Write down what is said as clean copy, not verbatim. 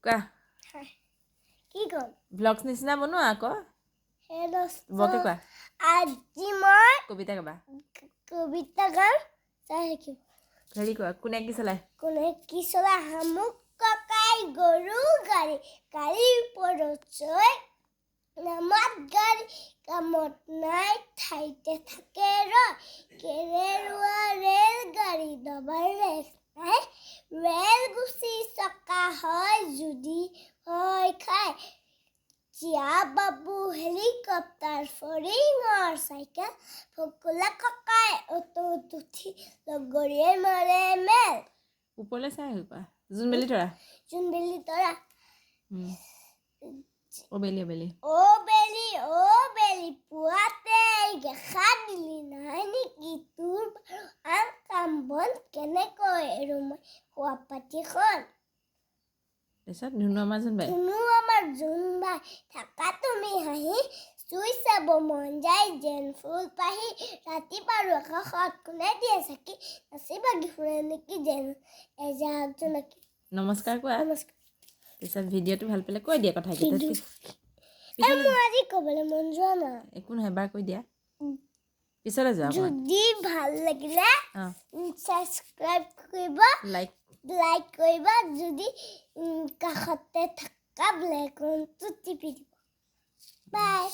কোৱা কি কম ব্লগছ নিচিনা বনোৱা আকৌ হেল্ল' বকে কোৱা আজি মই কবিতা গাবা কবিতা গাম চাই শিকিম হেৰি কোৱা কোনে কি চলায় কোনে কি চলা শামুক ককাই গৰু গাড়ী গাড়ীৰ ওপৰত চৈ নামাত গাড়ী কামত নাই ঠাইতে থাকে ৰয় কেৰেৰুৱা ৰেল গাড়ী দবাৰ ৰেল নাই ৰেল গুচি চকা হয় যদি হয় খায় চিয়া বাবু হেলিকপ্টাৰ ফৰিঙৰ চাইকেল ফকুলা ককাই অটোত উঠি লগৰীয়ে মাৰে মেল ওপৰলৈ চাই হেৰি কোৱা জোনবেলি তৰা জোনবেলি তৰা অবেলি অ বেলি পুৱাতে গেখা দিলি নাই নেকি তোৰ আন কাম বন কেনেকৈ এৰো মই শোৱা পাতিখন তাৰপিছত ধুনু আমাৰ জোনবাই ধুনু আমাৰ জোনবাই থাকা তুমি হাঁহি চুই চাব মন যায় যেন ফুল পাহি ৰাতি পাৰো আকাশত কোনে দিয়ে চাকি নাচি বাগি ফুৰে নেকি যেন এজাক জোনাকী নমস্কাৰ কোৱা নমস্কাৰ তাৰপিছত ভিডিঅ'টো ভাল পালে কৈ দিয়া কথাকেইটা মোৰ আজি ক'বলৈ মন যোৱা নাই একো নহয় এবাৰ কৈ দিয়া পিছলৈ যোৱা যদি ভাল লাগিলে ছাবস্ক্ৰাইব কৰিবা লাইক কৰিবা যদি কাষতে থকা বেল আইকনটো টিপি দিব বাই